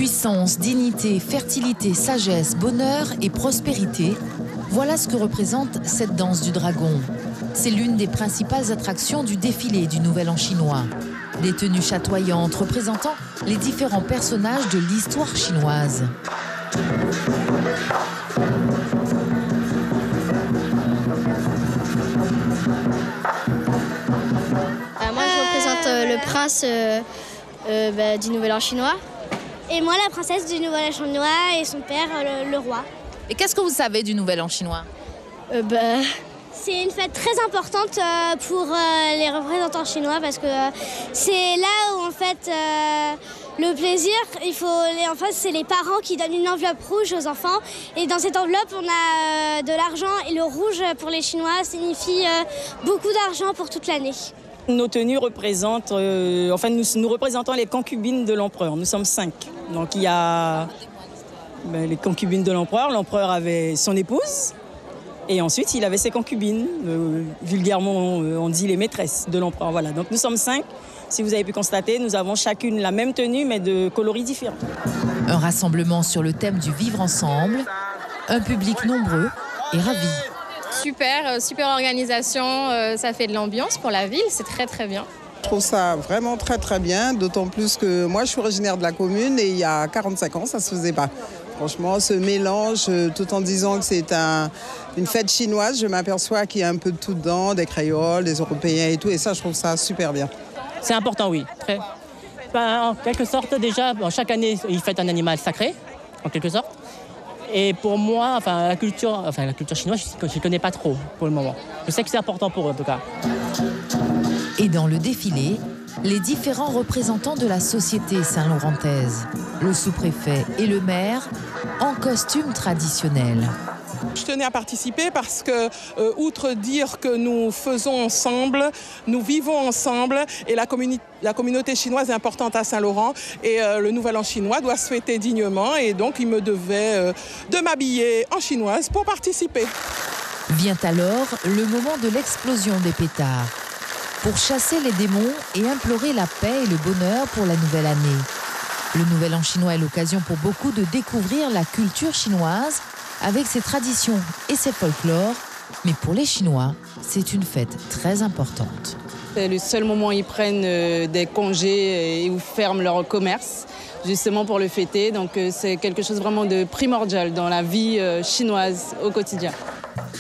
Puissance, dignité, fertilité, sagesse, bonheur et prospérité, voilà ce que représente cette danse du dragon. C'est l'une des principales attractions du défilé du Nouvel An chinois. Des tenues chatoyantes représentant les différents personnages de l'histoire chinoise. Moi, je représente le prince du Nouvel An chinois. Et moi, la princesse du Nouvel An chinois et son père, le roi. Et qu'est-ce que vous savez du Nouvel An chinois ? C'est une fête très importante pour les représentants chinois parce que c'est là où en fait le plaisir, c'est les parents qui donnent une enveloppe rouge aux enfants et dans cette enveloppe on a de l'argent et le rouge pour les Chinois signifie beaucoup d'argent pour toute l'année. Nos tenues représentent, nous représentons les concubines de l'empereur. Nous sommes 5. Donc il y a les concubines de l'empereur. L'empereur avait son épouse et ensuite il avait ses concubines. Vulgairement, on dit les maîtresses de l'empereur. Voilà. Donc nous sommes 5. Si vous avez pu constater, nous avons chacune la même tenue mais de coloris différents. Un rassemblement sur le thème du vivre ensemble. Un public nombreux et ravi. Super organisation, ça fait de l'ambiance pour la ville, c'est très très bien. Je trouve ça vraiment très très bien, d'autant plus que moi je suis originaire de la commune et il y a 45 ans ça se faisait pas. Franchement ce mélange, tout en disant que c'est une fête chinoise, je m'aperçois qu'il y a un peu de tout dedans, des créoles, des européens et tout, et ça je trouve ça super bien. C'est important, oui. Très. En quelque sorte déjà, chaque année ils fêtent un animal sacré, en quelque sorte. Et pour moi, la culture chinoise, je ne connais pas trop pour le moment. Je sais que c'est important pour eux, en tout cas. Et dans le défilé, les différents représentants de la société saint-laurentaise, le sous-préfet et le maire, en costume traditionnel. Je tenais à participer parce que, outre dire que nous faisons ensemble, nous vivons ensemble et la communauté chinoise est importante à Saint-Laurent et le Nouvel An chinois doit se fêter dignement et donc il me devait de m'habiller en chinoise pour participer. Vient alors le moment de l'explosion des pétards pour chasser les démons et implorer la paix et le bonheur pour la nouvelle année. Le Nouvel An chinois est l'occasion pour beaucoup de découvrir la culture chinoise avec ses traditions et ses folklores. Mais pour les Chinois, c'est une fête très importante. C'est le seul moment où ils prennent des congés et où ferment leur commerce, justement pour le fêter. Donc c'est quelque chose vraiment de primordial dans la vie chinoise au quotidien.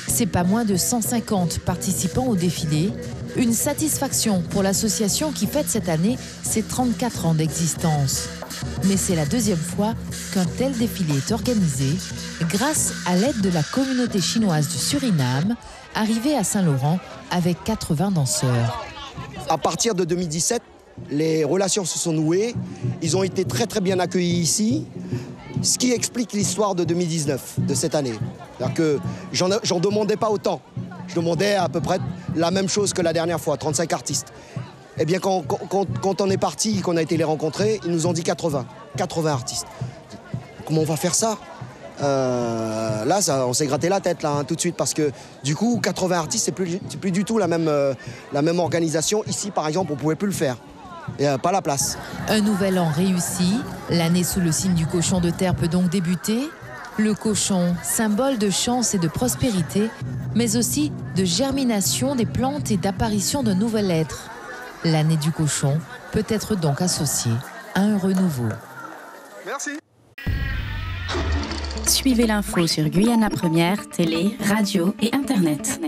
C'est pas moins de 150 participants au défilé. Une satisfaction pour l'association qui fête cette année ses 34 ans d'existence. Mais c'est la deuxième fois qu'un tel défilé est organisé grâce à l'aide de la communauté chinoise du Suriname, arrivée à Saint-Laurent avec 80 danseurs. À partir de 2017, les relations se sont nouées. Ils ont été très très bien accueillis ici, ce qui explique l'histoire de 2019, de cette année. C'est-à-dire que j'en demandais pas autant. Je demandais à peu près la même chose que la dernière fois, 35 artistes. Eh bien, quand on est parti, qu'on a été les rencontrer, ils nous ont dit 80 artistes. Comment on va faire ça ? Là, on s'est gratté la tête là, tout de suite, parce que du coup, 80 artistes, c'est plus du tout la même organisation. Ici, par exemple, on ne pouvait plus le faire. Il n'y a pas la place. Un nouvel an réussi. L'année sous le signe du cochon de terre peut donc débuter. Le cochon, symbole de chance et de prospérité, mais aussi de germination des plantes et d'apparition de nouvel être. L'année du cochon peut être donc associée à un renouveau. Merci. Suivez l'info sur Guyana Première, télé, radio et Internet.